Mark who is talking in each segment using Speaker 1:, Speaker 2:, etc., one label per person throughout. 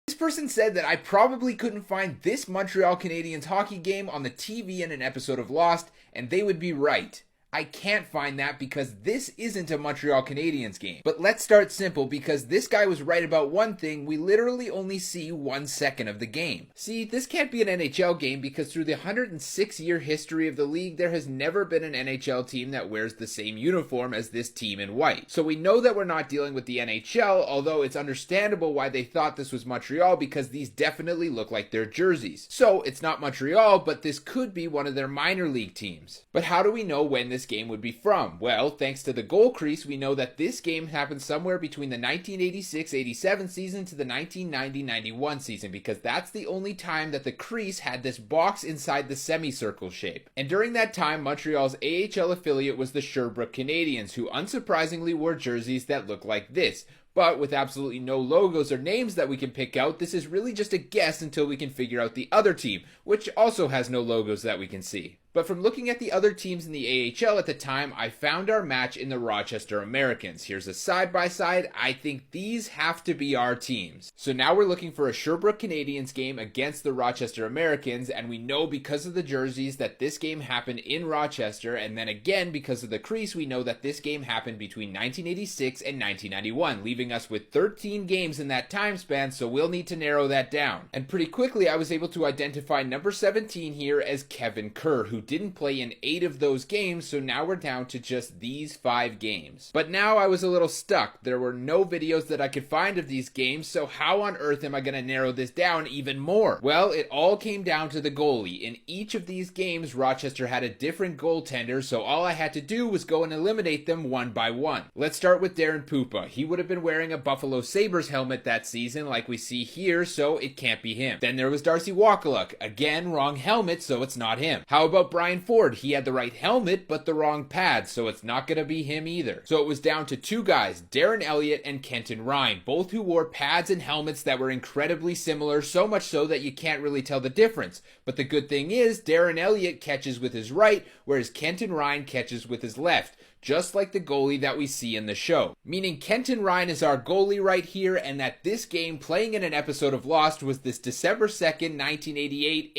Speaker 1: This person said that I probably couldn't find this Montreal Canadiens hockey game on the TV in an episode of Lost, and they would be right. I can't find that because this isn't a Montreal Canadiens game. But let's start simple because this guy was right about one thing, we literally only see 1 second of the game. See, this can't be an NHL game because through the 106-year history of the league, there has never been an NHL team that wears the same uniform as this team in white. So we know that we're not dealing with the NHL, although it's understandable why they thought this was Montreal because these definitely look like their jerseys. So it's not Montreal, but this could be one of their minor league teams. But how do we know when this game would be from? Well, thanks to the goal crease, we know that this game happened somewhere between the 1986-87 season to the 1990-91 season because that's the only time that the crease had this box inside the semicircle shape. And during that time, Montreal's AHL affiliate was the Sherbrooke Canadians, who unsurprisingly wore jerseys that look like this. But with absolutely no logos or names that we can pick out, this is really just a guess until we can figure out the other team, which also has no logos that we can see. But from looking at the other teams in the AHL at the time, I found our match in the Rochester Americans. Here's a side-by-side. I think these have to be our teams. So now we're looking for a Sherbrooke Canadians game against the Rochester Americans, and we know because of the jerseys that this game happened in Rochester, and then again because of the crease, we know that this game happened between 1986 and 1991, leaving us with 13 games in that time span, so we'll need to narrow that down. And pretty quickly, I was able to identify number 17 here as Kevin Kerr, who didn't play in 8 of those games, so now we're down to just these 5 games. But now I was a little stuck. There were no videos that I could find of these games, so how on earth am I going to narrow this down even more? Well, it all came down to the goalie. In each of these games, Rochester had a different goaltender, so all I had to do was go and eliminate them one by one. Let's start with Darren Pupa. He would have been wearing a Buffalo Sabres helmet that season like we see here, so it can't be him. Then there was Darcy Wakaluk. Again, wrong helmet, so it's not him. How about Brian Ford? He had the right helmet, but the wrong pads, so it's not going to be him either. So it was down to 2 guys, Darren Elliott and Kenton Ryan, both who wore pads and helmets that were incredibly similar, so much so that you can't really tell the difference. But the good thing is, Darren Elliott catches with his right, whereas Kenton Ryan catches with his left, just like the goalie that we see in the show. Meaning Kenton Ryan is our goalie right here, and that this game playing in an episode of Lost was this December 2nd, 1988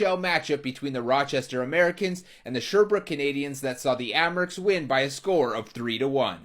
Speaker 1: AHL matchup between the Rochester Americans and the Sherbrooke Canadians that saw the Amerks win by a score of 3-1.